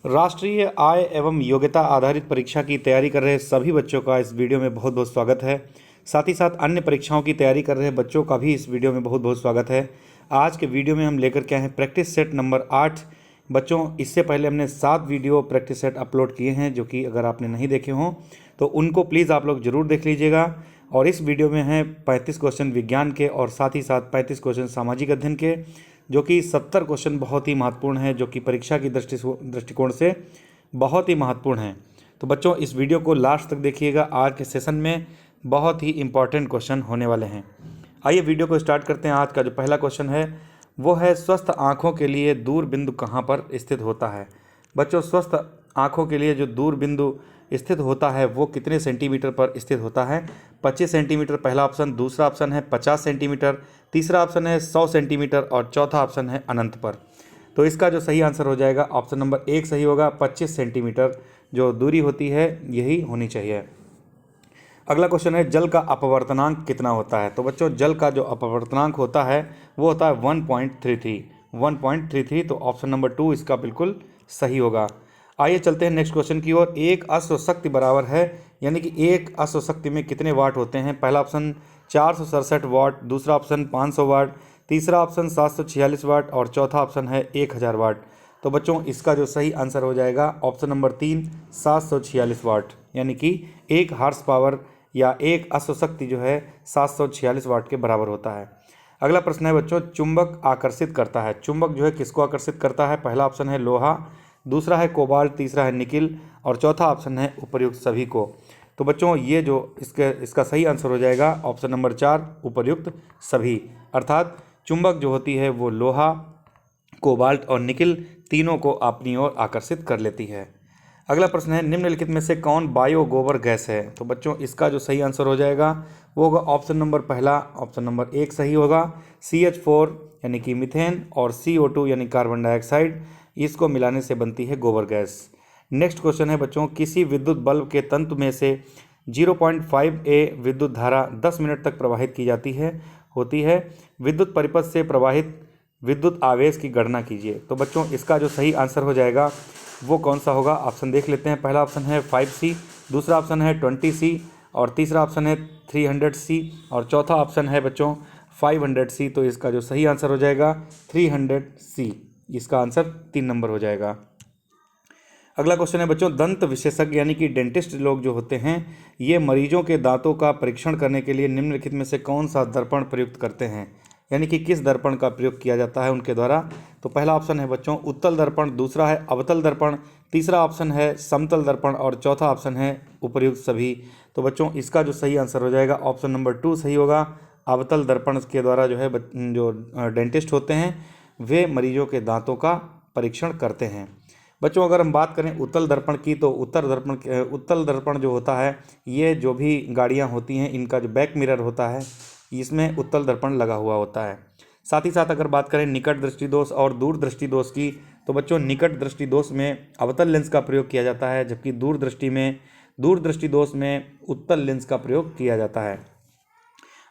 राष्ट्रीय आय एवं योग्यता आधारित परीक्षा की तैयारी कर रहे सभी बच्चों का इस वीडियो में बहुत बहुत स्वागत है। साथ ही साथ अन्य परीक्षाओं की तैयारी कर रहे बच्चों का भी इस वीडियो में बहुत बहुत स्वागत है। आज के वीडियो में हम लेकर के आए हैं प्रैक्टिस सेट नंबर 8। बच्चों, इससे पहले हमने 7 वीडियो प्रैक्टिस सेट अपलोड किए हैं, जो कि अगर आपने नहीं देखे हों तो उनको प्लीज़ आप लोग ज़रूर देख लीजिएगा। और इस वीडियो में हैं 35 क्वेश्चन विज्ञान के और साथ ही साथ 35 क्वेश्चन सामाजिक अध्ययन के, जो कि 70 क्वेश्चन बहुत ही महत्वपूर्ण है, जो कि परीक्षा की दृष्टिकोण से बहुत ही महत्वपूर्ण है। तो बच्चों, इस वीडियो को लास्ट तक देखिएगा। आज के सेशन में बहुत ही इंपॉर्टेंट क्वेश्चन होने वाले हैं। आइए वीडियो को स्टार्ट करते हैं। आज का जो पहला क्वेश्चन है वो है, स्वस्थ आँखों के लिए दूर बिंदु कहाँ पर स्थित होता है। बच्चों, स्वस्थ आँखों के लिए जो दूर बिंदु स्थित होता है वो कितने सेंटीमीटर पर स्थित होता है? 25 सेंटीमीटर पहला ऑप्शन, दूसरा ऑप्शन है 50 सेंटीमीटर, तीसरा ऑप्शन है 100 सेंटीमीटर और चौथा ऑप्शन है अनंत पर। तो इसका जो सही आंसर हो जाएगा ऑप्शन नंबर 1 सही होगा। 25 सेंटीमीटर जो दूरी होती है यही होनी चाहिए। अगला क्वेश्चन है, जल का अपवर्तनांक कितना होता है? तो बच्चों, जल का जो अपवर्तनांक होता है वो होता है 1.33। तो ऑप्शन नंबर 2 इसका बिल्कुल सही होगा। आइए चलते हैं नेक्स्ट क्वेश्चन की ओर। एक अश्व शक्ति बराबर है, यानी कि एक अश्व शक्ति में कितने वाट होते हैं? पहला ऑप्शन 467 वाट, दूसरा ऑप्शन 500 वाट, तीसरा ऑप्शन 746 वाट और चौथा ऑप्शन है 1000 वाट। तो बच्चों, इसका जो सही आंसर हो जाएगा ऑप्शन नंबर 3 746 वाट, यानी कि एक हार्स पावर या एक अश्व शक्ति जो है 746 वाट के बराबर होता है। अगला प्रश्न है बच्चों, चुंबक आकर्षित करता है। चुंबक जो है किसको आकर्षित करता है? पहला ऑप्शन है लोहा, दूसरा है कोबाल्ट, तीसरा है निकिल और चौथा ऑप्शन है उपर्युक्त सभी को। तो बच्चों, ये जो इसका सही आंसर हो जाएगा ऑप्शन नंबर 4 उपर्युक्त सभी। अर्थात चुंबक जो होती है वो लोहा, कोबाल्ट और निकिल तीनों को अपनी ओर आकर्षित कर लेती है। अगला प्रश्न है, निम्नलिखित में से कौन बायो गोबर गैस है? तो बच्चों, इसका जो सही आंसर हो जाएगा वो होगा ऑप्शन नंबर पहला, ऑप्शन नंबर 1 सही होगा। CH4 यानी कि मीथेन और CO2 यानी कार्बन डाइऑक्साइड, इसको मिलाने से बनती है गोबर गैस। नेक्स्ट क्वेश्चन है बच्चों, किसी विद्युत बल्ब के तंतु में से 0.5 A विद्युत धारा 10 मिनट तक प्रवाहित की जाती होती है। विद्युत परिपथ से प्रवाहित विद्युत आवेश की गणना कीजिए। तो बच्चों, इसका जो सही आंसर हो जाएगा वो कौन सा होगा? ऑप्शन देख लेते हैं। पहला ऑप्शन है 5C, दूसरा ऑप्शन है 20C और तीसरा ऑप्शन है 300C और चौथा ऑप्शन है बच्चों 500C। तो इसका जो सही आंसर हो जाएगा 300C। इसका आंसर 3 नंबर हो जाएगा। अगला क्वेश्चन है बच्चों, दंत विशेषज्ञ यानी कि डेंटिस्ट लोग जो होते हैं, ये मरीजों के दांतों का परीक्षण करने के लिए निम्नलिखित में से कौन सा दर्पण प्रयुक्त करते हैं? यानी कि किस दर्पण का प्रयोग किया जाता है उनके द्वारा? तो पहला ऑप्शन है बच्चों उत्तल दर्पण, दूसरा है अवतल दर्पण, तीसरा ऑप्शन है समतल दर्पण और चौथा ऑप्शन है उपर्युक्त सभी। तो बच्चों, इसका जो सही आंसर हो जाएगा ऑप्शन नंबर 2 सही होगा। अवतल दर्पण के द्वारा जो है जो डेंटिस्ट होते हैं वे मरीजों के दांतों का परीक्षण करते हैं। बच्चों, अगर हम बात करें उत्तल दर्पण की, तो उत्तल दर्पण जो होता है, ये जो भी गाड़ियां होती हैं इनका जो बैक मिरर होता है इसमें उत्तल दर्पण लगा हुआ होता है। साथ ही साथ अगर बात करें निकट दृष्टि दोष और दूर दृष्टि दोष की, तो बच्चों निकट दृष्टि दोष में अवतल लेंस का प्रयोग किया जाता है, जबकि दूर दृष्टि दोष में उत्तल लेंस का प्रयोग किया जाता है।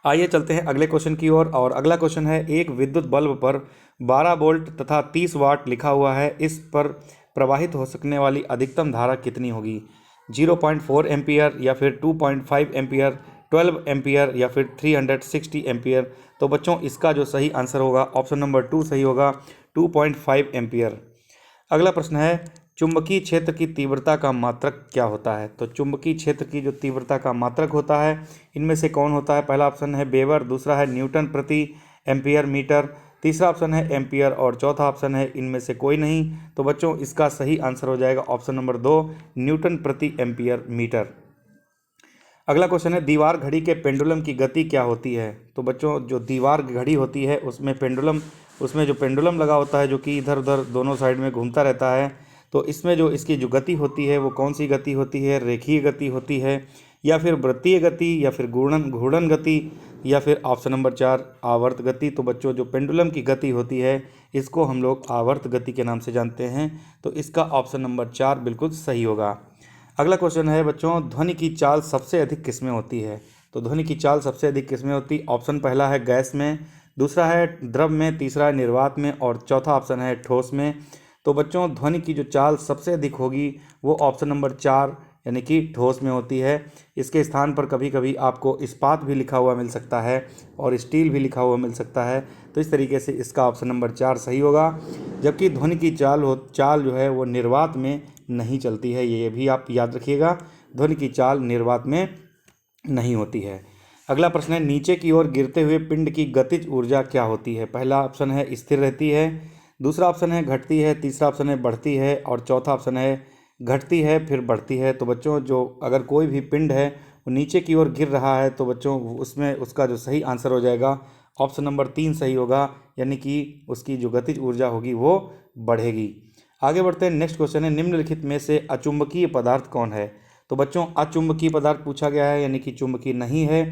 आइए चलते हैं अगले क्वेश्चन की ओर। और अगला क्वेश्चन है, एक विद्युत बल्ब पर 12 वोल्ट तथा 30 वाट लिखा हुआ है, इस पर प्रवाहित हो सकने वाली अधिकतम धारा कितनी होगी? 0.4 एम्पियर या फिर 2.5 एम्पियर, 12 एम्पियर या फिर 360 एम्पियर। तो बच्चों, इसका जो सही आंसर होगा ऑप्शन नंबर 2 सही होगा, 2.5 एम्पियर। अगला प्रश्न है, चुंबकीय क्षेत्र की तीव्रता का मात्रक क्या होता है? तो चुंबकीय क्षेत्र की जो तीव्रता का मात्रक होता है इनमें से कौन होता है? पहला ऑप्शन है वेबर, दूसरा है न्यूटन प्रति एम्पियर मीटर, तीसरा ऑप्शन है एम्पियर और चौथा ऑप्शन है इनमें से कोई नहीं। तो बच्चों, इसका सही आंसर हो जाएगा ऑप्शन नंबर 2 न्यूटन प्रति एम्पियर मीटर। अगला क्वेश्चन है, दीवार घड़ी के पेंडुलम की गति क्या होती है? तो बच्चों, जो दीवार घड़ी होती है उसमें जो पेंडुलम लगा होता है, जो कि इधर उधर दोनों साइड में घूमता रहता है, तो इसमें जो इसकी जो गति होती है वो कौन सी गति होती है? रेखीय गति होती है या फिर वृत्तीय गति या फिर घूर्णन गति या फिर ऑप्शन नंबर 4 आवर्त गति। तो बच्चों, जो पेंडुलम की गति होती है इसको हम लोग आवर्त गति के नाम से जानते हैं। तो इसका ऑप्शन नंबर 4 बिल्कुल सही होगा। अगला क्वेश्चन है बच्चों, ध्वनि की चाल सबसे अधिक किसमें होती है? तो ध्वनि की चाल सबसे अधिक किसमें होती? ऑप्शन पहला है गैस में, दूसरा है द्रव में, तीसरा है निर्वात में और चौथा ऑप्शन है ठोस में। तो बच्चों ध्वनि की जो चाल सबसे अधिक होगी वो ऑप्शन नंबर 4 यानी कि ठोस में होती है। इसके स्थान पर कभी कभी आपको इस्पात भी लिखा हुआ मिल सकता है और स्टील भी लिखा हुआ मिल सकता है। तो इस तरीके से इसका ऑप्शन नंबर 4 सही होगा। जबकि ध्वनि की चाल जो है वो निर्वात में नहीं चलती है, ये भी आप याद रखिएगा, ध्वनि की चाल निर्वात में नहीं होती है। अगला प्रश्न है, नीचे की ओर गिरते हुए पिंड की गतिज ऊर्जा क्या होती है? पहला ऑप्शन है स्थिर रहती है, दूसरा ऑप्शन है घटती है, तीसरा ऑप्शन है बढ़ती है और चौथा ऑप्शन है घटती है फिर बढ़ती है। तो बच्चों जो अगर कोई भी पिंड है वो नीचे की ओर गिर रहा है तो बच्चों उसमें उसका जो सही आंसर हो जाएगा ऑप्शन नंबर 3 सही होगा, यानी कि उसकी जो गतिज ऊर्जा होगी वो बढ़ेगी। आगे बढ़ते हैं, नेक्स्ट क्वेश्चन है, निम्नलिखित में से अचुंबकीय पदार्थ कौन है? तो बच्चों अचुंबकीय पदार्थ पूछा गया है, यानी कि चुंबकीय नहीं है।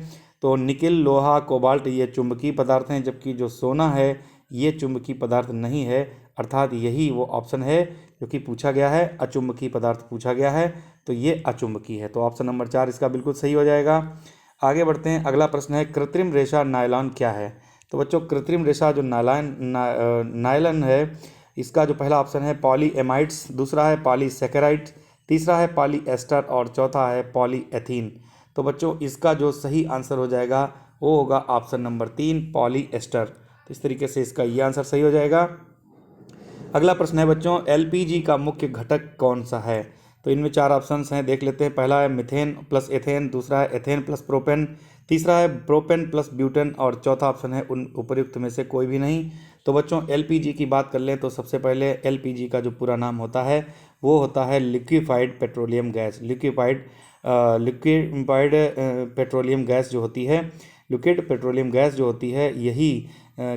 तो निकिल, लोहा, कोबाल्ट ये चुंबकीय पदार्थ हैं, जबकि जो सोना है ये चुंबकीय पदार्थ नहीं है, अर्थात यही वो ऑप्शन है जो कि पूछा गया है, अचुंबकीय पदार्थ पूछा गया है, तो ये अचुंबकीय है। तो ऑप्शन नंबर 4 इसका बिल्कुल सही हो जाएगा। आगे बढ़ते हैं, अगला प्रश्न है, कृत्रिम रेशा नायलॉन क्या है? तो बच्चों कृत्रिम रेशा जो नायलॉन है, इसका जो पहला ऑप्शन है पॉलीएमाइड्स, दूसरा है पॉलीसेकेराइड, तीसरा है पॉलीएस्टर और चौथा है पॉलीएथीन। तो बच्चों इसका जो सही आंसर हो जाएगा वो होगा ऑप्शन नंबर 3 पॉलीएस्टर। तो इस तरीके से इसका ये आंसर सही हो जाएगा। अगला प्रश्न है बच्चों, एलपीजी का मुख्य घटक कौन सा है? तो इनमें 4 ऑप्शंस हैं, देख लेते हैं। पहला है मिथेन प्लस एथेन, दूसरा है एथेन प्लस प्रोपेन, तीसरा है प्रोपेन प्लस ब्यूटेन और चौथा ऑप्शन है उन उपर्युक्त में से कोई भी नहीं। तो बच्चों एलपीजी की बात कर लें तो सबसे पहले एलपीजी का जो पूरा नाम होता है वो होता है liquefied petroleum gas. Liquefied petroleum gas जो होती है, लिक्विड पेट्रोलियम गैस जो होती है, यही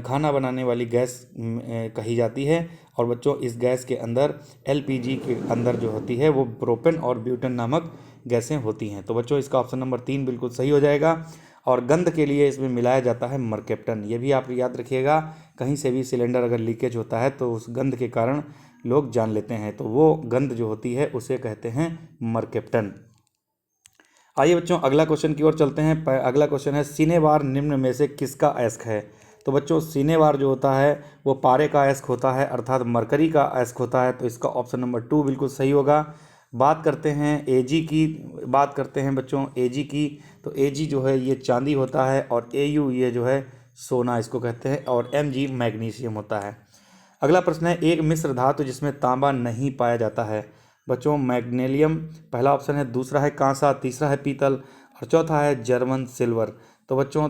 खाना बनाने वाली गैस कही जाती है। और बच्चों इस गैस के अंदर एलपीजी के अंदर जो होती है वो प्रोपेन और ब्यूटेन नामक गैसें होती हैं। तो बच्चों इसका ऑप्शन नंबर 3 बिल्कुल सही हो जाएगा। और गंध के लिए इसमें मिलाया जाता है मरकेप्टन, ये भी आप याद रखिएगा। कहीं से भी सिलेंडर अगर लीकेज होता है तो उस गंध के कारण लोग जान लेते हैं, तो वो गंध जो होती है उसे कहते हैं मरकेप्टन। आइए बच्चों अगला क्वेश्चन की ओर चलते हैं। अगला क्वेश्चन है, सिनेबार निम्न में से किसका अयस्क है? तो बच्चों सिनेबार जो होता है वो पारे का अयस्क होता है, अर्थात मरकरी का अयस्क होता है। तो इसका ऑप्शन नंबर 2 बिल्कुल सही होगा। बात करते हैं एजी की, बात करते हैं बच्चों एजी की। तो एजी जो है ये चांदी होता है और एयू ये जो है सोना इसको कहते हैं और एमजी मैग्नीशियम होता है। अगला प्रश्न है, एक मिश्र धातु जिसमें तांबा नहीं पाया जाता है? बच्चों मैग्नीशियम पहला ऑप्शन है, दूसरा है कांसा, तीसरा है पीतल और चौथा है जर्मन सिल्वर। तो बच्चों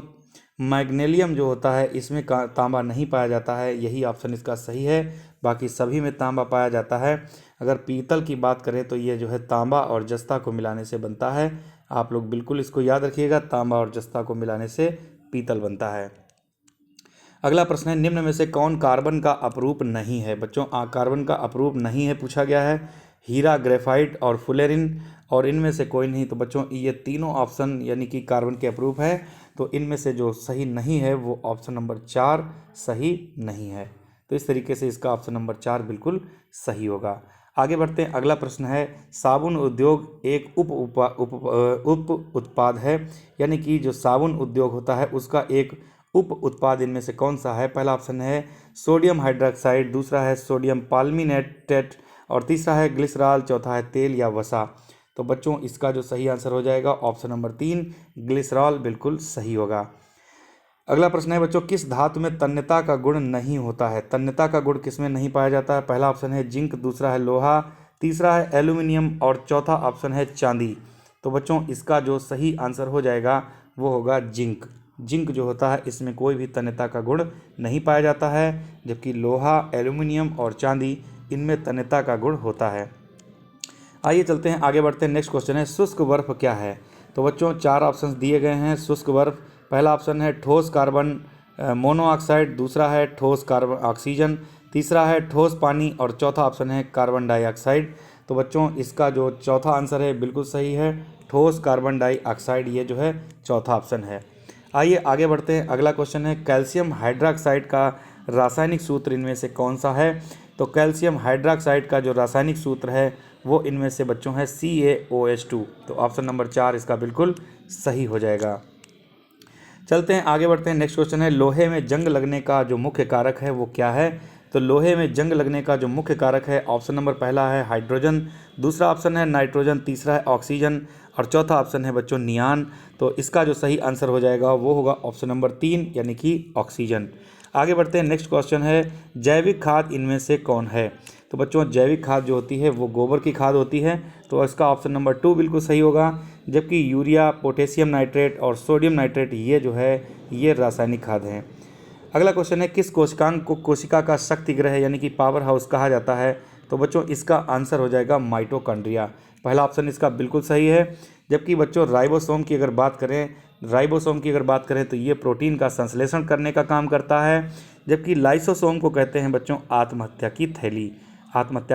मैग्नीशियम जो होता है इसमें तांबा नहीं पाया जाता है, यही ऑप्शन इसका सही है। बाकी सभी में तांबा पाया जाता है। अगर पीतल की बात करें तो ये जो है तांबा और जस्ता को मिलाने से बनता है। आप लोग बिल्कुल इसको याद रखिएगा, तांबा और जस्ता को मिलाने से पीतल बनता है। अगला प्रश्न है, निम्न में से कौन कार्बन का अपरूप नहीं है? बच्चों कार्बन का अपरूप नहीं है पूछा गया है, हीरा, ग्रेफाइट और फुलेरिन और इनमें से कोई नहीं। तो बच्चों ये तीनों ऑप्शन यानी कि कार्बन के अपरूप है, तो इनमें से जो सही नहीं है वो ऑप्शन नंबर 4 सही नहीं है। तो इस तरीके से इसका ऑप्शन नंबर 4 बिल्कुल सही होगा। आगे बढ़ते हैं, अगला प्रश्न है, साबुन उद्योग एक उप उत्पाद है, यानी कि जो साबुन उद्योग होता है उसका एक उप उत्पाद इनमें से कौन सा है? पहला ऑप्शन है सोडियम हाइड्रोक्साइड, दूसरा है सोडियम पाल्मिनेटेट और तीसरा है ग्लिसरॉल, चौथा है तेल या वसा। तो बच्चों इसका जो सही आंसर हो जाएगा ऑप्शन नंबर 3 ग्लिसरॉल बिल्कुल सही होगा। अगला प्रश्न है बच्चों, किस धातु में तन्यता का गुण नहीं होता है? तन्यता का गुण किसमें नहीं पाया जाता है? पहला ऑप्शन है जिंक, दूसरा है लोहा, तीसरा है एल्यूमिनियम और चौथा ऑप्शन है चांदी। तो बच्चों इसका जो सही आंसर हो जाएगा वो होगा जिंक। जिंक जो होता है इसमें कोई भी तन्यता का गुण नहीं पाया जाता है, जबकि लोहा, एल्यूमिनियम और चांदी इनमें तन्यता का गुण होता है। आइए चलते हैं आगे बढ़ते हैं, नेक्स्ट क्वेश्चन है, शुष्क बर्फ क्या है? तो बच्चों 4 ऑप्शंस दिए गए हैं शुष्क बर्फ। पहला ऑप्शन है ठोस कार्बन मोनोऑक्साइड, दूसरा है ठोस कार्बन ऑक्सीजन, तीसरा है ठोस पानी और चौथा ऑप्शन है कार्बन डाइऑक्साइड। तो बच्चों इसका जो चौथा आंसर है बिल्कुल सही है, ठोस कार्बन डाइऑक्साइड ये जो है चौथा ऑप्शन है। आइए आगे बढ़ते हैं, अगला क्वेश्चन है, कैल्शियम हाइड्रोक्साइड का रासायनिक सूत्र इनमें से कौन सा है? तो कैल्शियम हाइड्रोक्साइड का जो रासायनिक सूत्र है वो इनमें से बच्चों है CaOH2। तो ऑप्शन नंबर 4 इसका बिल्कुल सही हो जाएगा। चलते हैं आगे बढ़ते हैं, नेक्स्ट क्वेश्चन है, लोहे में जंग लगने का जो मुख्य कारक है वो क्या है? तो लोहे में जंग लगने का जो मुख्य कारक है, ऑप्शन नंबर पहला है हाइड्रोजन, दूसरा ऑप्शन है नाइट्रोजन, तीसरा है ऑक्सीजन और चौथा ऑप्शन है बच्चों नियान। तो इसका जो सही आंसर हो जाएगा वो होगा ऑप्शन नंबर 3 यानी कि ऑक्सीजन। आगे बढ़ते हैं, नेक्स्ट क्वेश्चन है जैविक खाद इनमें से कौन है। तो बच्चों जैविक खाद जो होती है वो गोबर की खाद होती है, तो इसका ऑप्शन नंबर 2 बिल्कुल सही होगा। जबकि यूरिया, पोटेशियम नाइट्रेट और सोडियम नाइट्रेट ये जो है ये रासायनिक खाद हैं। अगला क्वेश्चन है किस कोशिकांग को कोशिका का शक्ति ग्रह यानी कि पावर हाउस कहा जाता है। तो बच्चों इसका आंसर हो जाएगा माइटोकॉन्ड्रिया, पहला ऑप्शन इसका बिल्कुल सही है। जबकि बच्चों राइबोसोम की अगर बात करें तो ये प्रोटीन का संश्लेषण करने का काम करता है। जबकि लाइसोसोम को कहते हैं बच्चों आत्महत्या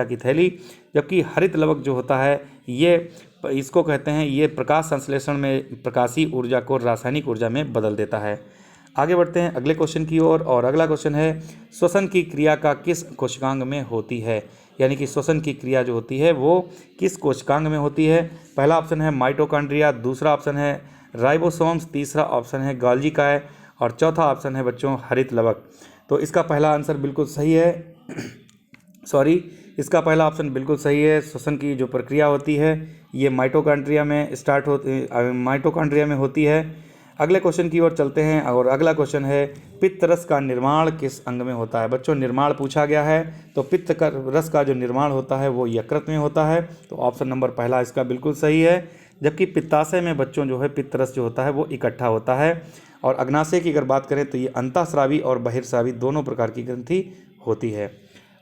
की थैली। जबकि हरित लवक जो होता है ये इसको कहते हैं ये प्रकाश संश्लेषण में प्रकाशीय ऊर्जा को रासायनिक ऊर्जा में बदल देता है। आगे बढ़ते हैं अगले क्वेश्चन की ओर और अगला क्वेश्चन है श्वसन की क्रिया का किस कोशिकांग में होती है, यानी कि श्वसन की क्रिया जो होती है वो किस कोशिकांग में होती है। पहला ऑप्शन है माइटोकॉन्ड्रिया, दूसरा ऑप्शन है राइबोसोम्स, तीसरा ऑप्शन है गोल्गी काय और चौथा ऑप्शन है बच्चों हरित लवक। तो इसका पहला आंसर बिल्कुल सही है इसका पहला ऑप्शन बिल्कुल सही है। श्वसन की जो प्रक्रिया होती है ये माइटोकॉन्ड्रिया में होती है। अगले क्वेश्चन की ओर चलते हैं और अगला क्वेश्चन है पित्त रस का निर्माण किस अंग में होता है। बच्चों निर्माण पूछा गया है, तो पित्त का रस का जो निर्माण होता है वो यकृत में होता है, तो ऑप्शन नंबर पहला इसका बिल्कुल सही है। जबकि पित्ताशय में बच्चों जो है पित्त रस जो होता है वो इकट्ठा होता है। और अग्नाशय की अगर बात करें तो ये अंतःस्रावी और बहिर्स्रावी दोनों प्रकार की ग्रंथि होती है।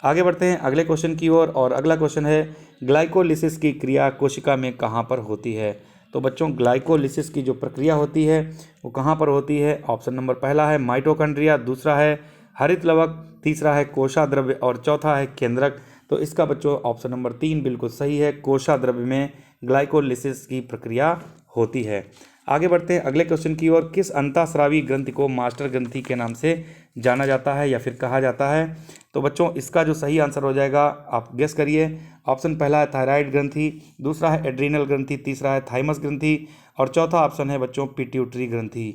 आगे बढ़ते हैं अगले क्वेश्चन की ओर और अगला क्वेश्चन है ग्लाइकोलिसिस की क्रिया कोशिका में कहाँ पर होती है। तो बच्चों ग्लाइकोलिसिस की जो प्रक्रिया होती है वो कहाँ पर होती है। ऑप्शन नंबर पहला है माइटोकॉन्ड्रिया, दूसरा है हरित लवक, तीसरा है कोशाद्रव्य और चौथा है केंद्रक। तो इसका बच्चों ऑप्शन नंबर 3 बिल्कुल सही है, कोशाद्रव्य में ग्लाइकोलिसिस की प्रक्रिया होती है। आगे बढ़ते हैं अगले क्वेश्चन की ओर किस अंतःस्रावी ग्रंथि को मास्टर ग्रंथि के नाम से जाना जाता है या फिर कहा जाता है। तो बच्चों इसका जो सही आंसर हो जाएगा आप गेस करिए। ऑप्शन पहला है थायराइड ग्रंथि, दूसरा है एड्रीनल ग्रंथि, तीसरा है थाइमस ग्रंथि और चौथा ऑप्शन है बच्चों पिट्यूटरी ग्रंथि।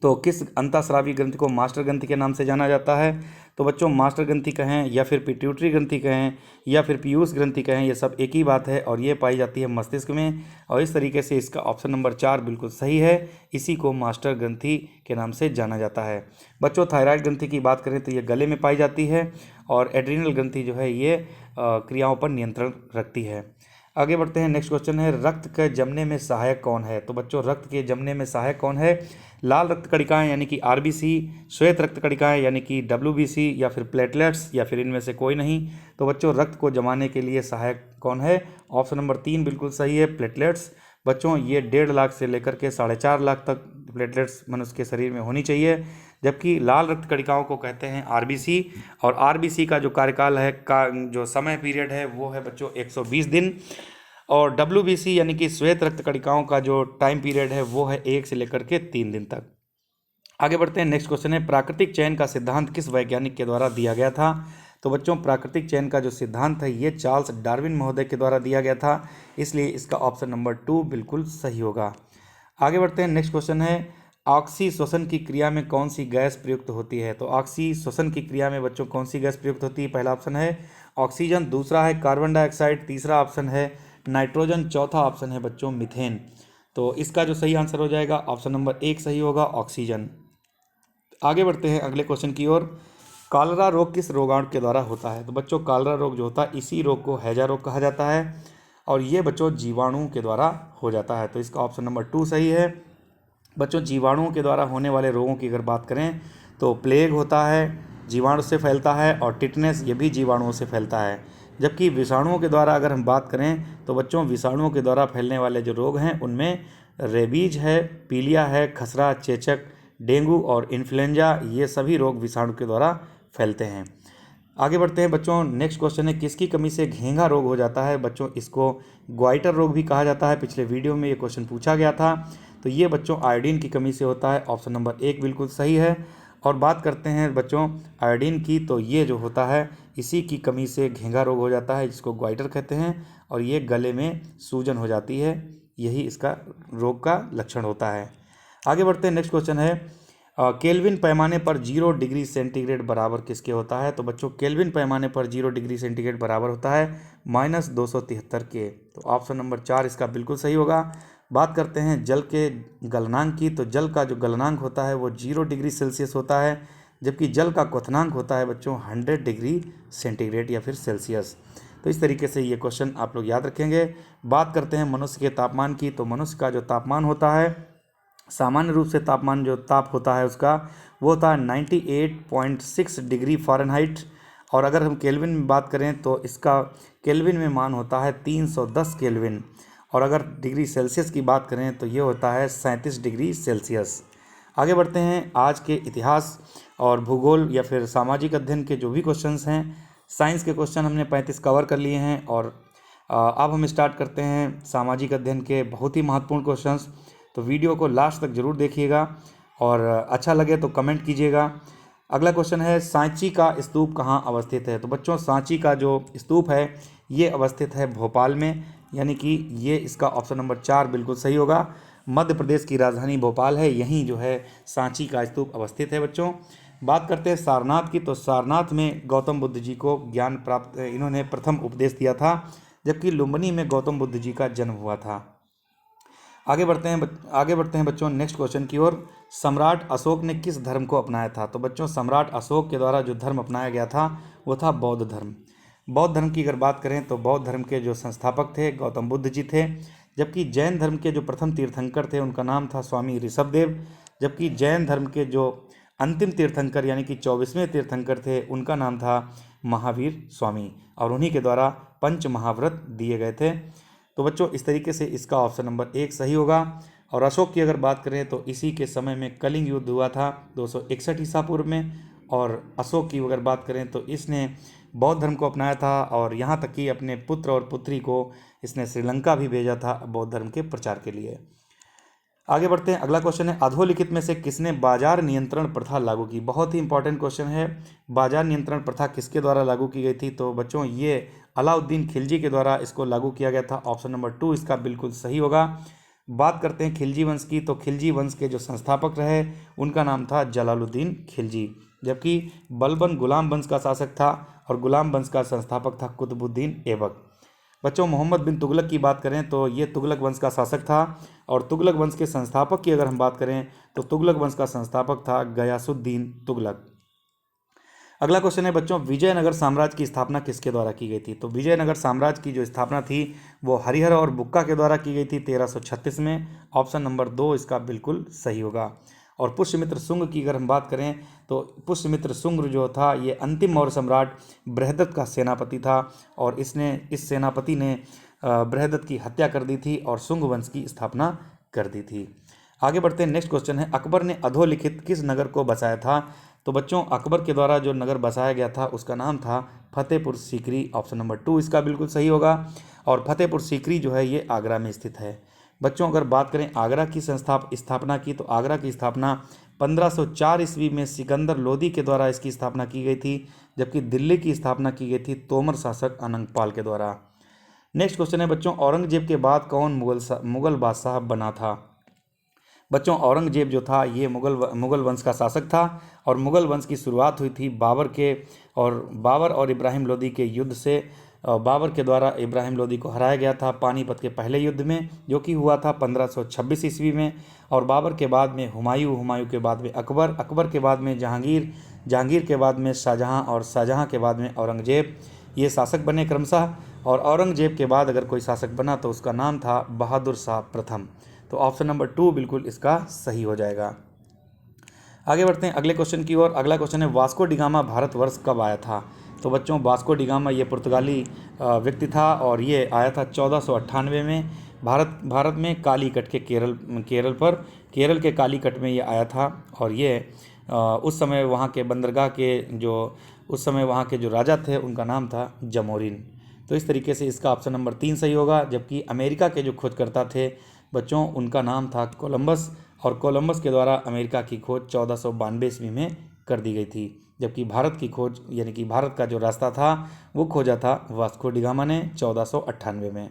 तो किस अंतःस्रावी ग्रंथि को मास्टर ग्रंथि के नाम से जाना जाता है। तो बच्चों मास्टर ग्रंथि कहें या फिर पिट्यूटरी ग्रंथि कहें या फिर पीयूष ग्रंथि कहें, ये सब एक ही बात है और ये पाई जाती है मस्तिष्क में। और इस तरीके से इसका ऑप्शन नंबर 4 बिल्कुल सही है, इसी को मास्टर ग्रंथि के नाम से जाना जाता है। बच्चों थायराइड ग्रंथि की बात करें तो ये गले में पाई जाती है और एड्रीनल ग्रंथि जो है ये क्रियाओं पर नियंत्रण रखती है। आगे बढ़ते हैं, नेक्स्ट क्वेश्चन है रक्त के जमने में सहायक कौन है। तो बच्चों रक्त के जमने में सहायक कौन है। लाल रक्त कणिकाएं यानी कि आरबीसी, श्वेत रक्त कणिकाएं यानी कि डब्ल्यूबीसी या फिर प्लेटलेट्स या फिर इनमें से कोई नहीं। तो बच्चों रक्त को जमाने के लिए सहायक कौन है। ऑप्शन नंबर 3 बिल्कुल सही है, प्लेटलेट्स। बच्चों ये 1.5 लाख से लेकर के 4.5 लाख तक प्लेटलेट्स मनुष्य के शरीर में होनी चाहिए। जबकि लाल रक्त कणिकाओं को कहते हैं आरबीसी और आरबीसी का जो कार्यकाल है का जो समय पीरियड है वो है बच्चों 120 दिन और डब्ल्यूबीसी यानी कि श्वेत रक्त कणिकाओं का जो टाइम पीरियड है वो है 1 से लेकर के 3 दिन तक। आगे बढ़ते हैं, नेक्स्ट क्वेश्चन है प्राकृतिक चयन का सिद्धांत किस वैज्ञानिक के द्वारा दिया गया था। तो बच्चों प्राकृतिक चयन का जो सिद्धांत है ये चार्ल्स डार्विन महोदय के द्वारा दिया गया था, इसलिए इसका ऑप्शन नंबर 2 बिल्कुल सही होगा। आगे बढ़ते हैं, नेक्स्ट क्वेश्चन है ऑक्सी श्वसन की क्रिया में कौन सी गैस प्रयुक्त होती है। तो ऑक्सी श्वसन की क्रिया में बच्चों कौन सी गैस प्रयुक्त होती है। पहला ऑप्शन है ऑक्सीजन, दूसरा है कार्बन डाइऑक्साइड, तीसरा ऑप्शन है नाइट्रोजन, चौथा ऑप्शन है बच्चों मीथेन। तो इसका जो सही आंसर हो जाएगा ऑप्शन नंबर 1 सही होगा, ऑक्सीजन। आगे बढ़ते हैं अगले क्वेश्चन की ओर कॉलरा रोग किस रोगाणु के द्वारा होता है। तो बच्चों कॉलरा रोग जो होता है इसी रोग को हैजा रोग कहा जाता है और ये बच्चों जीवाणुओं के द्वारा हो जाता है, तो इसका ऑप्शन नंबर 2 सही है। बच्चों जीवाणुओं के द्वारा होने वाले रोगों की अगर बात करें तो प्लेग होता है, जीवाणु से फैलता है और टिटनेस ये भी जीवाणुओं से फैलता है। जबकि विषाणुओं के द्वारा अगर हम बात करें तो बच्चों विषाणुओं के द्वारा फैलने वाले जो रोग हैं उनमें रेबीज है, पीलिया है, खसरा, चेचक, डेंगू और इन्फ्लुएंजा ये सभी रोग विषाणु के द्वारा फैलते हैं। आगे बढ़ते हैं बच्चों, नेक्स्ट क्वेश्चन है किसकी कमी से घेंघा रोग हो जाता है। बच्चों इसको ग्वाइटर रोग भी कहा जाता है, पिछले वीडियो में ये क्वेश्चन पूछा गया था। तो ये बच्चों आयोडीन की कमी से होता है, ऑप्शन नंबर 1 बिल्कुल सही है। और बात करते हैं बच्चों आयोडीन की, तो ये जो होता है इसी की कमी से घेंघा रोग हो जाता है जिसको ग्वाइटर कहते हैं और ये गले में सूजन हो जाती है, यही इसका रोग का लक्षण होता है। आगे बढ़ते हैं, नेक्स्ट क्वेश्चन है केल्विन पैमाने पर 0 डिग्री सेंटीग्रेड बराबर किसके होता है? तो बच्चों केल्विन पैमाने पर 0 डिग्री सेंटीग्रेड बराबर होता है -273 के। तो ऑप्शन नंबर 4 इसका बिल्कुल सही होगा। बात करते हैं जल के गलनांक की, तो जल का जो गलनांक होता है वो 0 डिग्री सेल्सियस होता है, जबकि जल का क्वथनांक होता है बच्चों 100 डिग्री सेंटीग्रेड या फिर सेल्सियस। तो इस तरीके से ये क्वेश्चन आप लोग याद रखेंगे। बात करते हैं मनुष्य के तापमान की, तो मनुष्य का जो तापमान होता है, सामान्य रूप से तापमान जो ताप होता है उसका वो होता है 98.6 डिग्री फ़ारेनहाइट। और अगर हम केल्विन में बात करें तो इसका केल्विन में मान होता है 310 केल्विन। और अगर डिग्री सेल्सियस की बात करें तो ये होता है 37 डिग्री सेल्सियस। आगे बढ़ते हैं। आज के इतिहास और भूगोल या फिर सामाजिक अध्ययन के जो भी क्वेश्चंस हैं, साइंस के क्वेश्चन हमने 35 कवर कर लिए हैं। और अब हम स्टार्ट करते हैं सामाजिक अध्ययन के बहुत ही महत्वपूर्ण क्वेश्चंस। तो वीडियो को लास्ट तक जरूर देखिएगा और अच्छा लगे तो कमेंट कीजिएगा। अगला क्वेश्चन है, सांची का स्तूप कहाँ अवस्थित है? तो बच्चों सांची का जो स्तूप है ये अवस्थित है भोपाल में, यानी कि ये इसका ऑप्शन नंबर 4 बिल्कुल सही होगा। मध्य प्रदेश की राजधानी भोपाल है, यहीं जो है सांची का स्तूप अवस्थित है बच्चों। बात करते हैं सारनाथ की, तो सारनाथ में गौतम बुद्ध जी को ज्ञान प्राप्त इन्होंने प्रथम उपदेश दिया था, जबकि लुम्बिनी में गौतम बुद्ध जी का जन्म हुआ था। आगे बढ़ते हैं बच्चों नेक्स्ट क्वेश्चन की ओर। सम्राट अशोक ने किस धर्म को अपनाया था? तो बच्चों सम्राट अशोक के द्वारा जो धर्म अपनाया गया था वो था बौद्ध धर्म। बौद्ध धर्म की अगर बात करें तो बौद्ध धर्म के जो संस्थापक थे गौतम बुद्ध जी थे, जबकि जैन धर्म के जो प्रथम तीर्थंकर थे उनका नाम था स्वामी ऋषभदेव। जबकि जैन धर्म के जो अंतिम तीर्थंकर यानी कि 24वें तीर्थंकर थे उनका नाम था महावीर स्वामी, और उन्हीं के द्वारा पंच महाव्रत दिए गए थे। तो बच्चों इस तरीके से इसका ऑप्शन नंबर 1 सही होगा। और अशोक की अगर बात करें तो इसी के समय में कलिंग युद्ध हुआ था 261 ईसा पूर्व में। और अशोक की अगर बात करें तो इसने बौद्ध धर्म को अपनाया था, और यहाँ तक कि अपने पुत्र और पुत्री को इसने श्रीलंका भी भेजा था बौद्ध धर्म के प्रचार के लिए। आगे बढ़ते हैं। अगला क्वेश्चन है, अधोलिखित में से किसने बाजार नियंत्रण प्रथा लागू की? बहुत ही इंपॉर्टेंट क्वेश्चन है। बाजार नियंत्रण प्रथा किसके द्वारा लागू की गई थी? तो बच्चों ये अलाउद्दीन खिलजी के द्वारा इसको लागू किया गया था। ऑप्शन नंबर 2 इसका बिल्कुल सही होगा। बात करते हैं खिलजी वंश की, तो खिलजी वंश के जो संस्थापक रहे उनका नाम था जलालुद्दीन खिलजी, जबकि बलबन गुलाम वंश का शासक था और गुलाम वंश का संस्थापक था कुतुबुद्दीन ऐबक। बच्चों मोहम्मद बिन तुगलक की बात करें तो ये तुगलक वंश का शासक था, और तुगलक वंश के संस्थापक की अगर हम बात करें तो तुगलक वंश का संस्थापक था गयासुद्दीन तुगलक। अगला क्वेश्चन है बच्चों, विजयनगर साम्राज्य की स्थापना किसके द्वारा की गई थी? तो विजयनगर साम्राज्य की जो स्थापना थी वो हरिहर और बुक्का के द्वारा की गई थी 1336 में। ऑप्शन नंबर 2 इसका बिल्कुल सही होगा। और पुष्यमित्र शुंग की अगर हम बात करें तो पुष्यमित्र शुंग जो था ये अंतिम मौर्य सम्राट बृहदत्त का सेनापति था, और इस सेनापति ने बृहदत्त की हत्या कर दी थी और शुंग वंश की स्थापना कर दी थी। आगे बढ़ते हैं। नेक्स्ट क्वेश्चन है, अकबर ने अधोलिखित किस नगर को बसाया था? तो बच्चों अकबर के द्वारा जो नगर बसाया गया था उसका नाम था फतेहपुर सीकरी। ऑप्शन नंबर 2 इसका बिल्कुल सही होगा। और फतेहपुर सीकरी जो है ये आगरा में स्थित है। बच्चों अगर बात करें आगरा की स्थापना की, तो आगरा की स्थापना 1504 ईस्वी में सिकंदर लोदी के द्वारा इसकी स्थापना की गई थी, जबकि दिल्ली की स्थापना की गई थी तोमर शासक अनंगपाल के द्वारा। नेक्स्ट क्वेश्चन है बच्चों, औरंगजेब के बाद कौन मुगल बादशाह बना था? बच्चों औरंगजेब जो था ये मुगल वंश का शासक था, और मुगल वंश की शुरुआत हुई थी बाबर और इब्राहिम लोदी के युद्ध से। बाबर के द्वारा इब्राहिम लोदी को हराया गया था पानीपत के पहले युद्ध में, जो कि हुआ था 1526 ईस्वी में। और बाबर के बाद में हुमायूं के बाद में अकबर के बाद में जहांगीर के बाद में शाहजहां, और शाहजहां के बाद में औरंगजेब, ये शासक बने क्रमशः। और औरंगजेब के बाद अगर कोई शासक बना तो उसका नाम था बहादुर शाह प्रथम। तो ऑप्शन नंबर 2 बिल्कुल इसका सही हो जाएगा। आगे बढ़ते हैं अगले क्वेश्चन की ओर। अगला क्वेश्चन है, वास्को डिगामा भारतवर्ष कब आया था? तो बच्चों वास्को डिगामा ये पुर्तगाली व्यक्ति था, और ये आया था 1498 में भारत में कालीकट के केरल के कालीकट में ये आया था। और ये उस समय वहाँ के बंदरगाह के जो राजा थे उनका नाम था जमोरिन। तो इस तरीके से इसका ऑप्शन नंबर 3 सही होगा। जबकि अमेरिका के जो खोजकर्ता थे बच्चों उनका नाम था कोलंबस, और कोलंबस के द्वारा अमेरिका की खोज 1492 ईस्वी में कर दी गई थी। जबकि भारत की खोज यानी कि भारत का जो रास्ता था वो खोजा था वास्को डिगामा ने 1498 में।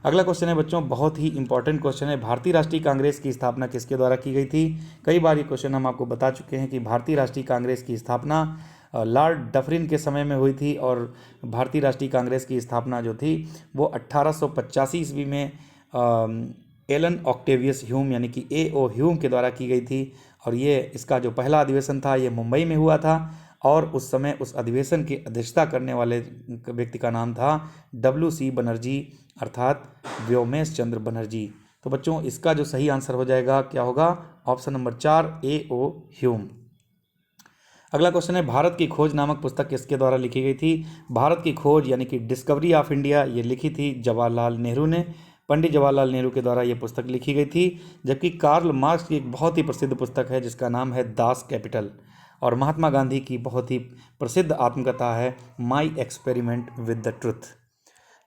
अगला क्वेश्चन है बच्चों, बहुत ही इंपॉर्टेंट क्वेश्चन है, भारतीय राष्ट्रीय कांग्रेस की स्थापना किसके द्वारा की गई थी। कई बार ये क्वेश्चन हम आपको बता चुके हैं कि भारतीय राष्ट्रीय कांग्रेस की स्थापना लॉर्ड डफरिन के समय में हुई थी, और भारतीय राष्ट्रीय कांग्रेस की स्थापना जो थी वो 1885 ईस्वी में एलन ऑक्टेवियस ह्यूम यानी कि A.O. ह्यूम के द्वारा की गई थी। और ये इसका जो पहला अधिवेशन था ये मुंबई में हुआ था, और उस समय उस अधिवेशन की अध्यक्षता करने वाले व्यक्ति का नाम था W.C. बनर्जी, अर्थात व्योमेश चंद्र बनर्जी। तो बच्चों इसका जो सही आंसर हो जाएगा क्या होगा, ऑप्शन नंबर 4 A.O. ह्यूम। अगला क्वेश्चन है, भारत की खोज नामक पुस्तक किसके द्वारा लिखी गई थी। भारत की खोज यानी कि डिस्कवरी ऑफ इंडिया ये लिखी थी जवाहरलाल नेहरू ने, पंडित जवाहरलाल नेहरू के द्वारा ये पुस्तक लिखी गई थी। जबकि कार्ल मार्क्स की एक बहुत ही प्रसिद्ध पुस्तक है जिसका नाम है दास कैपिटल, और महात्मा गांधी की बहुत ही प्रसिद्ध आत्मकथा है my experiment with the truth.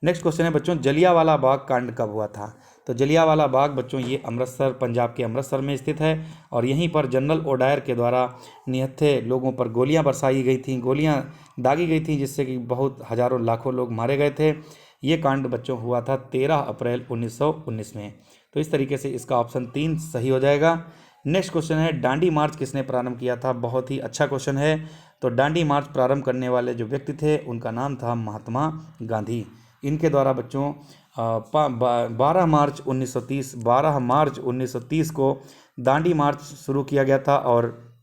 Next question है बच्चों, जलियांवाला बाग कांड कब हुआ था। तो जलियांवाला बाग बच्चों ये अमृतसर, पंजाब के अमृतसर में स्थित है, और यहीं पर जनरल ओडायर के द्वारा निहत्थे लोगों पर गोलियां बरसाई गई थीं, गोलियां दागी गई थीं, जिससे कि बहुत हजारों लाखों लोग मारे गए थे। ये कांड बच्चों हुआ था 13 अप्रैल 1919 में। तो इस तरीके से इसका ऑप्शन 3 सही हो जाएगा। नेक्स्ट क्वेश्चन है, डांडी मार्च किसने प्रारंभ किया था। बहुत ही अच्छा क्वेश्चन है। तो डांडी मार्च प्रारंभ करने वाले जो व्यक्ति थे उनका नाम था महात्मा गांधी। इनके द्वारा बच्चों 12 मार्च 1930 को दांडी मार्च शुरू किया गया था, और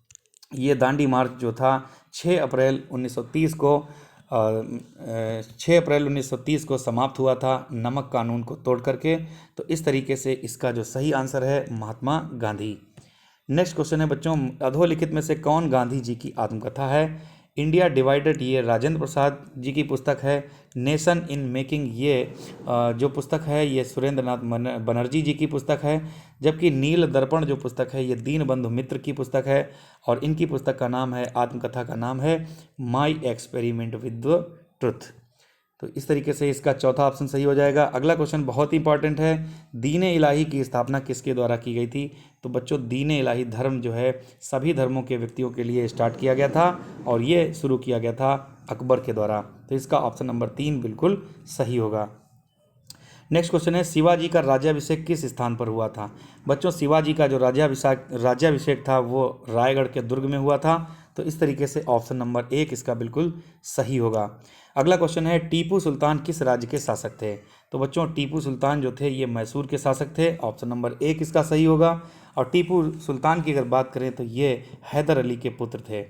ये दांडी मार्च जो था 6 अप्रैल 1930 को समाप्त हुआ था, नमक कानून को तोड़ करके। तो इस तरीके से इसका जो सही आंसर है महात्मा गांधी। नेक्स्ट क्वेश्चन है बच्चों, अधोलिखित में से कौन गांधी जी की आत्मकथा है। इंडिया डिवाइडेड ये राजेंद्र प्रसाद जी की पुस्तक है। नेशन इन मेकिंग ये जो पुस्तक है ये सुरेंद्र नाथ बनर्जी जी की पुस्तक है। जबकि नील दर्पण जो पुस्तक है ये दीनबंधु मित्र की पुस्तक है, और इनकी पुस्तक का नाम है, आत्मकथा का नाम है my experiment with the truth. तो इस तरीके से इसका चौथा ऑप्शन सही हो जाएगा। अगला क्वेश्चन बहुत ही इंपॉर्टेंट है, दीन इलाही की स्थापना किसके द्वारा की गई थी। तो बच्चों दीन इलाही धर्म जो है सभी धर्मों के व्यक्तियों के लिए स्टार्ट किया गया था, और ये शुरू किया गया था अकबर के द्वारा। तो इसका ऑप्शन नंबर 3 बिल्कुल सही होगा। नेक्स्ट क्वेश्चन है, शिवाजी का राज्याभिषेक किस स्थान पर हुआ था। बच्चों शिवाजी का जो राज्याभिषेक था वो रायगढ़ के दुर्ग में हुआ था। तो इस तरीके से ऑप्शन नंबर 1 इसका बिल्कुल सही होगा। अगला क्वेश्चन है, टीपू सुल्तान किस राज्य के शासक थे। तो बच्चों टीपू सुल्तान जो थे ये मैसूर के शासक थे, ऑप्शन नंबर 1 इसका सही होगा। और टीपू सुल्तान की अगर बात करें तो ये हैदर अली के पुत्र थे,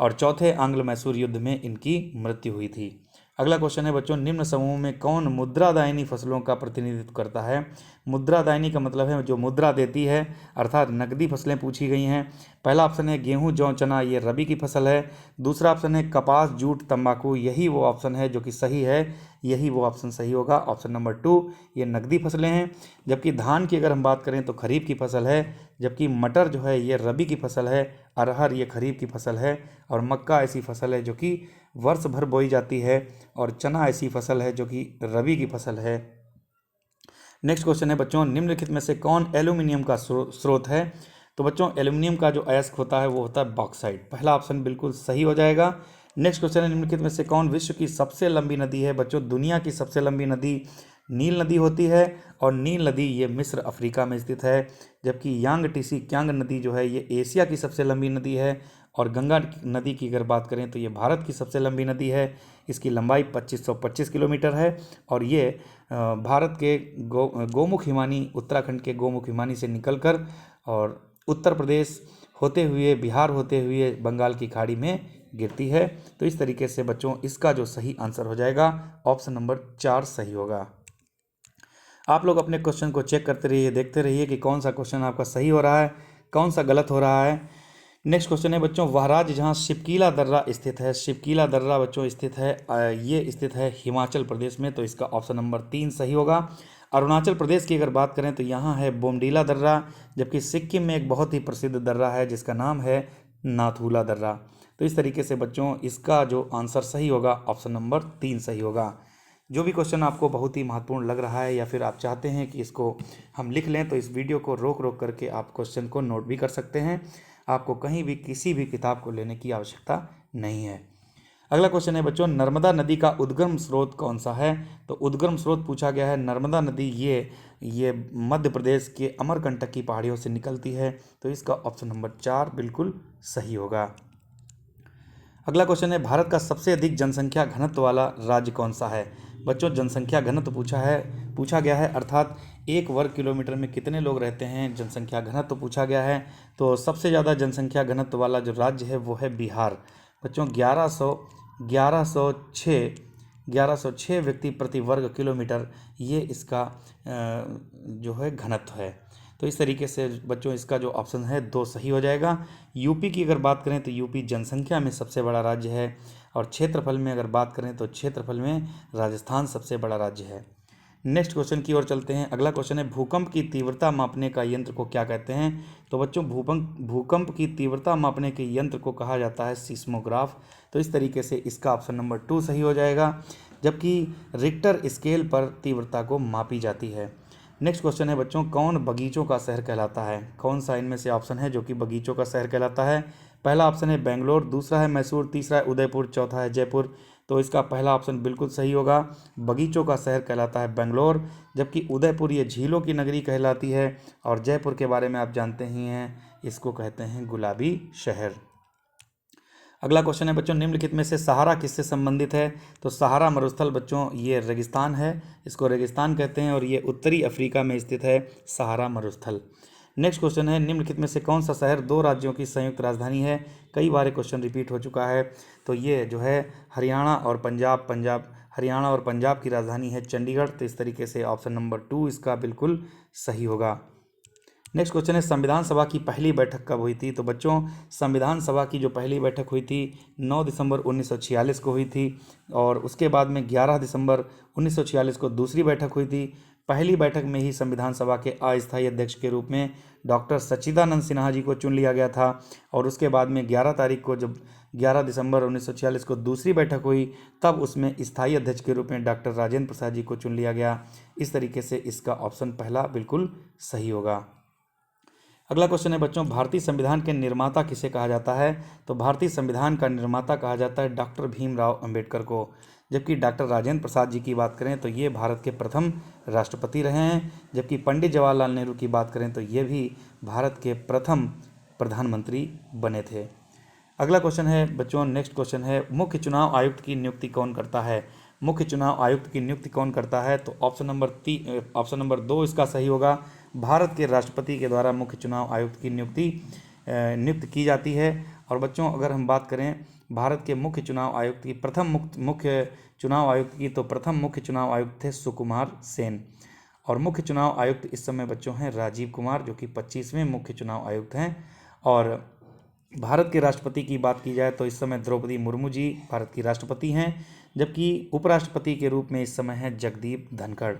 और चौथे आंग्ल मैसूर युद्ध में इनकी मृत्यु हुई थी। अगला क्वेश्चन है बच्चों, निम्न समूह में कौन मुद्रादायनी फसलों का प्रतिनिधित्व करता है। मुद्रादायनी का मतलब है जो मुद्रा देती है, अर्थात नकदी फसलें पूछी गई हैं। पहला ऑप्शन है गेहूं, जौ, चना, ये रबी की फसल है। दूसरा ऑप्शन है कपास, जूट, तंबाकू, यही वो ऑप्शन है जो कि सही है, यही वो ऑप्शन सही होगा, ऑप्शन नंबर 2 ये नकदी फसलें हैं। जबकि धान की अगर हम बात करें तो खरीफ की फसल है, जबकि मटर जो है ये रबी की फसल है, अरहर ये खरीफ की फसल है, और मक्का ऐसी फसल है जो कि वर्ष भर बोई जाती है, और चना ऐसी फसल है जो कि रबी की फसल है। नेक्स्ट क्वेश्चन है बच्चों, निम्नलिखित में से कौन एल्यूमिनियम का स्रोत है। तो बच्चों एल्यूमिनियम का जो अयस्क होता है वो होता है बॉक्साइट। पहला ऑप्शन बिल्कुल सही हो जाएगा। नेक्स्ट क्वेश्चन है, निम्नलिखित में से कौन विश्व की सबसे लंबी नदी है। बच्चों दुनिया की सबसे लंबी नदी नील नदी होती है, और नील नदी ये मिस्र अफ्रीका में स्थित है। जबकि यांगटीसी क्यांग नदी जो है ये एशिया की सबसे लंबी नदी है, और गंगा नदी की अगर बात करें तो ये भारत की सबसे लंबी नदी है। इसकी लंबाई 2525 किलोमीटर है, और ये भारत के गोमुख हिमानी, उत्तराखंड के गोमुख हिमानी से निकलकर और उत्तर प्रदेश होते हुए, बिहार होते हुए बंगाल की खाड़ी में गिरती है। तो इस तरीके से बच्चों इसका जो सही आंसर हो जाएगा ऑप्शन नंबर 4 सही होगा। आप लोग अपने क्वेश्चन को चेक करते रहिए, देखते रहिए कि कौन सा क्वेश्चन आपका सही हो रहा है, कौन सा गलत हो रहा है। नेक्स्ट क्वेश्चन है बच्चों, वह राज्य जहाँ शिवकीला दर्रा स्थित है। शिवकीला दर्रा बच्चों स्थित है, ये स्थित है हिमाचल प्रदेश में। तो इसका ऑप्शन नंबर 3 सही होगा। अरुणाचल प्रदेश की अगर बात करें तो यहाँ है बोमडीला दर्रा। जबकि सिक्किम में एक बहुत ही प्रसिद्ध दर्रा है जिसका नाम है नाथूला दर्रा। तो इस तरीके से बच्चों इसका जो आंसर सही होगा ऑप्शन नंबर 3 सही होगा। जो भी क्वेश्चन आपको बहुत ही महत्वपूर्ण लग रहा है या फिर आप चाहते हैं कि इसको हम लिख लें, तो इस वीडियो को रोक रोक करके आप क्वेश्चन को नोट भी कर सकते हैं। आपको कहीं भी किसी भी किताब को लेने की आवश्यकता नहीं है। अगला क्वेश्चन है बच्चों, नर्मदा नदी का उद्गम स्रोत कौन सा है? तो उद्गम स्रोत पूछा गया है नर्मदा नदी, ये मध्य प्रदेश के अमरकंटक की पहाड़ियों से निकलती है। तो इसका ऑप्शन नंबर 4 बिल्कुल सही होगा। अगला क्वेश्चन है, भारत का सबसे अधिक जनसंख्या घनत्व वाला राज्य कौन सा है? बच्चों जनसंख्या घनत्व पूछा गया है, अर्थात 1 वर्ग किलोमीटर में कितने लोग रहते हैं, जनसंख्या घनत्व पूछा गया है। तो सबसे ज़्यादा जनसंख्या घनत्व वाला जो राज्य है वो है बिहार। बच्चों 1106 व्यक्ति प्रति वर्ग किलोमीटर, ये इसका जो है घनत्व है। तो इस तरीके से बच्चों इसका जो ऑप्शन है 2 सही हो जाएगा। यूपी की अगर बात करें तो यूपी जनसंख्या में सबसे बड़ा राज्य है, और क्षेत्रफल में अगर बात करें तो क्षेत्रफल में राजस्थान सबसे बड़ा राज्य है। नेक्स्ट क्वेश्चन की ओर चलते हैं। अगला क्वेश्चन है, भूकंप की तीव्रता मापने का यंत्र को क्या कहते हैं? तो बच्चों भूकंप की तीव्रता मापने के यंत्र को कहा जाता है सीस्मोग्राफ। तो इस तरीके से इसका ऑप्शन नंबर 2 सही हो जाएगा, जबकि रिक्टर स्केल पर तीव्रता को मापी जाती है। नेक्स्ट क्वेश्चन है बच्चों, कौन बगीचों का शहर कहलाता है? कौन सा इनमें से ऑप्शन है जो कि बगीचों का शहर कहलाता है? पहला ऑप्शन है बेंगलोर, दूसरा है मैसूर, तीसरा है उदयपुर, चौथा है जयपुर। तो इसका पहला ऑप्शन बिल्कुल सही होगा, बगीचों का शहर कहलाता है बेंगलोर, जबकि उदयपुर ये झीलों की नगरी कहलाती है, और जयपुर के बारे में आप जानते ही हैं, इसको कहते हैं गुलाबी शहर। अगला क्वेश्चन है बच्चों, निम्नलिखित में से सहारा किससे संबंधित है? तो सहारा मरुस्थल बच्चों ये रेगिस्तान है, इसको रेगिस्तान कहते हैं, और ये उत्तरी अफ्रीका में स्थित है सहारा मरुस्थल। नेक्स्ट क्वेश्चन है, निम्नलिखित में से कौन सा शहर 2 राज्यों की संयुक्त राजधानी है? कई बार क्वेश्चन रिपीट हो चुका है। तो ये जो है हरियाणा और पंजाब की राजधानी है चंडीगढ़। तो इस तरीके से ऑप्शन नंबर 2 इसका बिल्कुल सही होगा। नेक्स्ट क्वेश्चन है, संविधान सभा की पहली बैठक कब हुई थी? तो बच्चों संविधान सभा की जो पहली बैठक हुई थी 9 दिसंबर 1946 को हुई थी, और उसके बाद में 11 दिसंबर 1946 को दूसरी बैठक हुई थी। पहली बैठक में ही संविधान सभा के अस्थायी अध्यक्ष के रूप में डॉक्टर सच्चिदानंद सिन्हा जी को चुन लिया गया था, और उसके बाद में 11 तारीख को जब 11 दिसंबर 1946 को दूसरी बैठक हुई, तब उसमें स्थायी अध्यक्ष के रूप में डॉक्टर राजेंद्र प्रसाद जी को चुन लिया गया। इस तरीके से इसका ऑप्शन पहला बिल्कुल सही होगा। अगला क्वेश्चन है बच्चों, भारतीय संविधान के निर्माता किसे कहा जाता है? तो भारतीय संविधान का निर्माता कहा जाता है डॉक्टर भीमराव अंबेडकर को, जबकि डॉक्टर राजेंद्र प्रसाद जी की बात करें तो ये भारत के प्रथम राष्ट्रपति रहे हैं, जबकि पंडित जवाहरलाल नेहरू की बात करें तो ये भी भारत के प्रथम प्रधानमंत्री बने थे। अगला क्वेश्चन है बच्चों, नेक्स्ट क्वेश्चन है, मुख्य चुनाव आयुक्त की नियुक्ति कौन करता है? मुख्य चुनाव आयुक्त की नियुक्ति कौन करता है? तो ऑप्शन नंबर 2 इसका सही होगा, भारत के राष्ट्रपति के द्वारा मुख्य चुनाव आयुक्त की नियुक्त की जाती है। और बच्चों अगर हम बात करें भारत के मुख्य चुनाव आयुक्त की, मुख्य चुनाव आयुक्त की, तो प्रथम मुख्य चुनाव आयुक्त थे सुकुमार सेन, और मुख्य चुनाव आयुक्त इस समय बच्चों हैं राजीव कुमार, जो कि 25वें मुख्य चुनाव आयुक्त हैं। और भारत के राष्ट्रपति की बात की जाए तो इस समय द्रौपदी मुर्मू जी भारत की राष्ट्रपति हैं, जबकि उपराष्ट्रपति के रूप में इस समय हैं जगदीप धनखड़।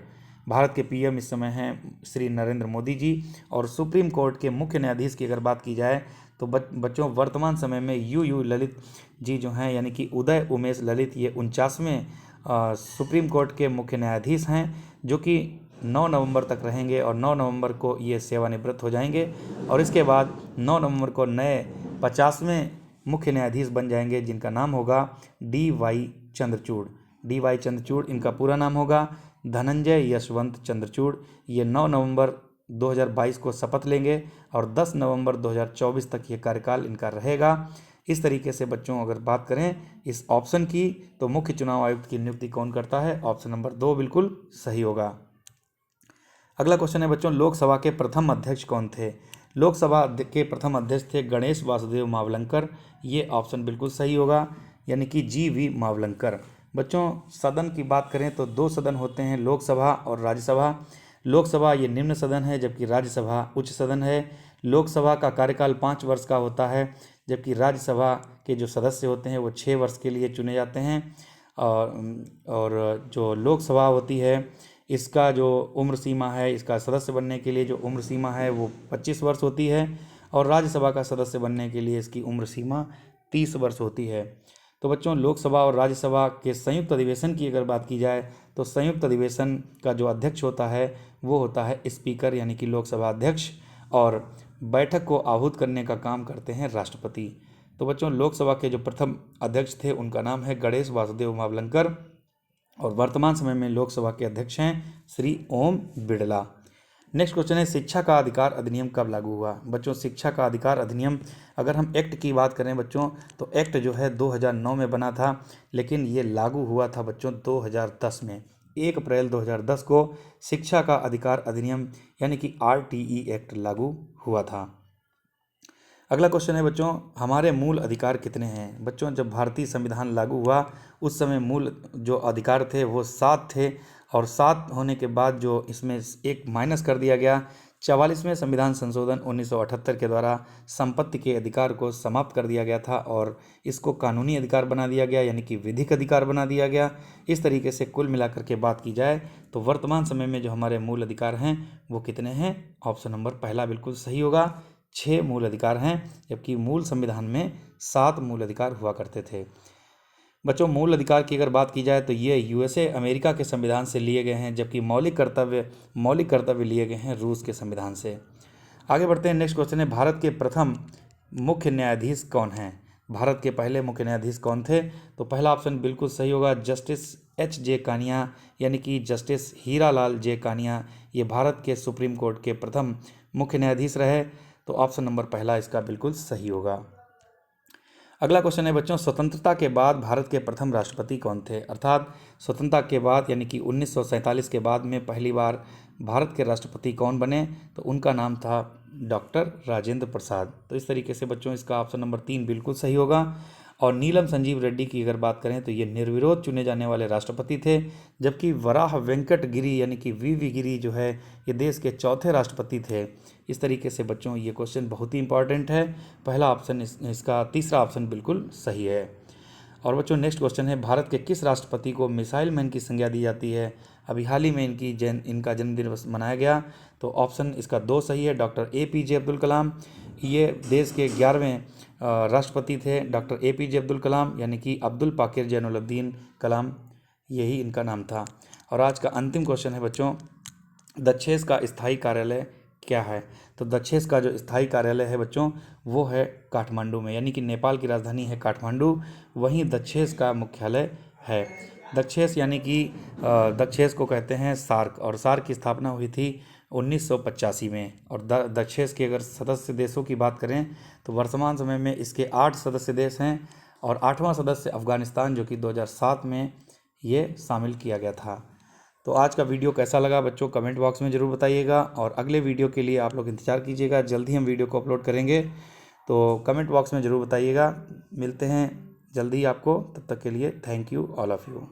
भारत के पीएम इस समय हैं श्री नरेंद्र मोदी जी। और सुप्रीम कोर्ट के मुख्य न्यायाधीश की अगर बात की जाए तो बच्चों वर्तमान समय में यू ललित जी जो हैं, यानी कि उदय उमेश ललित, ये 49वें सुप्रीम कोर्ट के मुख्य न्यायाधीश हैं, जो कि 9 नवंबर तक रहेंगे, और 9 नवंबर को ये सेवानिवृत्त हो जाएंगे, और इसके बाद 9 नवंबर को नए 50वें मुख्य न्यायाधीश बन जाएंगे, जिनका नाम होगा DY चंद्रचूड़ इनका पूरा नाम होगा। धनंजय यशवंत चंद्रचूड़ ये 9 नवंबर 2022 को शपथ लेंगे, और 10 नवंबर 2024 तक ये कार्यकाल इनका रहेगा। इस तरीके से बच्चों अगर बात करें इस ऑप्शन की, तो मुख्य चुनाव आयुक्त की नियुक्ति कौन करता है? ऑप्शन नंबर 2 बिल्कुल सही होगा। अगला क्वेश्चन है बच्चों, लोकसभा के प्रथम अध्यक्ष कौन थे? लोकसभा के प्रथम अध्यक्ष थे गणेश वासुदेव मावलंकर, ये ऑप्शन बिल्कुल सही होगा, यानी कि GV मावलंकर। बच्चों सदन की बात करें तो 2 सदन होते हैं, लोकसभा और राज्यसभा। लोकसभा ये निम्न सदन है, जबकि राज्यसभा उच्च सदन है। लोकसभा का कार्यकाल 5 वर्ष का होता है, जबकि राज्यसभा के जो सदस्य होते हैं वो 6 वर्ष के लिए चुने जाते हैं। और जो लोकसभा होती है इसका जो उम्र सीमा है, इसका सदस्य बनने के लिए जो उम्र सीमा है वो 25 वर्ष होती है, और राज्यसभा का सदस्य बनने के लिए इसकी उम्र सीमा 30 वर्ष होती है। तो बच्चों लोकसभा और राज्यसभा के संयुक्त अधिवेशन की अगर बात की जाए तो संयुक्त अधिवेशन का जो अध्यक्ष होता है वो होता है स्पीकर, यानी कि लोकसभा अध्यक्ष, और बैठक को आहूत करने का काम करते हैं राष्ट्रपति। तो बच्चों लोकसभा के जो प्रथम अध्यक्ष थे उनका नाम है गणेश वासुदेव मावलंकर, और वर्तमान समय में लोकसभा के अध्यक्ष हैं श्री ओम बिड़ला। नेक्स्ट क्वेश्चन है शिक्षा का अधिकार अधिनियम कब लागू हुआ? बच्चों शिक्षा का अधिकार अधिनियम, अगर हम एक्ट की बात करें बच्चों, तो एक्ट जो है 2009 में बना था, लेकिन ये लागू हुआ था बच्चों 2010 में। 1 अप्रैल 2010 को शिक्षा का अधिकार अधिनियम यानी कि RTE एक्ट लागू हुआ था। अगला क्वेश्चन है बच्चों हमारे मूल अधिकार कितने हैं? बच्चों जब भारतीय संविधान लागू हुआ उस समय मूल जो अधिकार थे वो 7 थे, और 7 होने के बाद जो इसमें एक माइनस कर दिया गया। 44वें संविधान संशोधन 1978 के द्वारा संपत्ति के अधिकार को समाप्त कर दिया गया था और इसको कानूनी अधिकार बना दिया गया, यानी कि विधिक अधिकार बना दिया गया। इस तरीके से कुल मिलाकर के बात की जाए तो वर्तमान समय में जो हमारे मूल अधिकार हैं वो कितने हैं? ऑप्शन नंबर पहला बिल्कुल सही होगा, 6 मूल अधिकार हैं, जबकि मूल संविधान में 7 मूल अधिकार हुआ करते थे। बच्चों मूल अधिकार की अगर बात की जाए तो ये USA अमेरिका के संविधान से लिए गए हैं, जबकि मौलिक कर्तव्य लिए गए हैं रूस के संविधान से। आगे बढ़ते हैं, नेक्स्ट क्वेश्चन है भारत के प्रथम मुख्य न्यायाधीश कौन हैं? भारत के पहले मुख्य न्यायाधीश कौन थे? तो पहला ऑप्शन बिल्कुल सही होगा, जस्टिस H.J. कानिया, यानी कि जस्टिस हीरालाल जे कानिया। ये भारत के सुप्रीम कोर्ट के प्रथम मुख्य न्यायाधीश रहे, तो ऑप्शन नंबर पहला इसका बिल्कुल सही होगा। अगला क्वेश्चन है बच्चों स्वतंत्रता के बाद भारत के प्रथम राष्ट्रपति कौन थे? अर्थात स्वतंत्रता के बाद यानी कि 1947 के बाद में पहली बार भारत के राष्ट्रपति कौन बने? तो उनका नाम था डॉक्टर राजेंद्र प्रसाद। तो इस तरीके से बच्चों इसका ऑप्शन नंबर 3 बिल्कुल सही होगा। और नीलम संजीव रेड्डी की अगर बात करें तो ये निर्विरोध चुने जाने वाले राष्ट्रपति थे, जबकि वराह वेंकट गिरी यानी कि वी गिरी जो है ये देश के चौथे राष्ट्रपति थे। इस तरीके से बच्चों ये क्वेश्चन बहुत ही इंपॉर्टेंट है, पहला ऑप्शन इसका तीसरा ऑप्शन बिल्कुल सही है। और बच्चों नेक्स्ट क्वेश्चन है भारत के किस राष्ट्रपति को मिसाइल मैन की संज्ञा दी जाती है? अभी हाल ही में इनका जन्मदिन मनाया गया, तो ऑप्शन इसका 2 सही है, डॉक्टर APJ अब्दुल कलाम। ये देश के 11वें राष्ट्रपति थे डॉक्टर APJ अब्दुल कलाम, यानी कि अब्दुल पाकिर जैनुलब्दीन कलाम, यही इनका नाम था। और आज का अंतिम क्वेश्चन है बच्चों दक्षेस का स्थायी कार्यालय क्या है? तो दक्षेस का जो स्थायी कार्यालय है बच्चों वो है काठमांडू में, यानी कि नेपाल की राजधानी है काठमांडू, वहीं दक्षेस का मुख्यालय है। दक्षेस यानी कि दक्षेस को कहते हैं सार्क, और सार्क की स्थापना हुई थी 1985 में। और दक्षेस के अगर सदस्य देशों की बात करें तो वर्तमान समय में इसके 8 सदस्य देश हैं, और 8वां सदस्य अफगानिस्तान जो कि 2007 में ये शामिल किया गया था। तो आज का वीडियो कैसा लगा बच्चों कमेंट बॉक्स में ज़रूर बताइएगा, और अगले वीडियो के लिए आप लोग इंतज़ार कीजिएगा, जल्दी हम वीडियो को अपलोड करेंगे, तो कमेंट बॉक्स में ज़रूर बताइएगा। मिलते हैं जल्दी आपको, तब तक के लिए thank you all of you.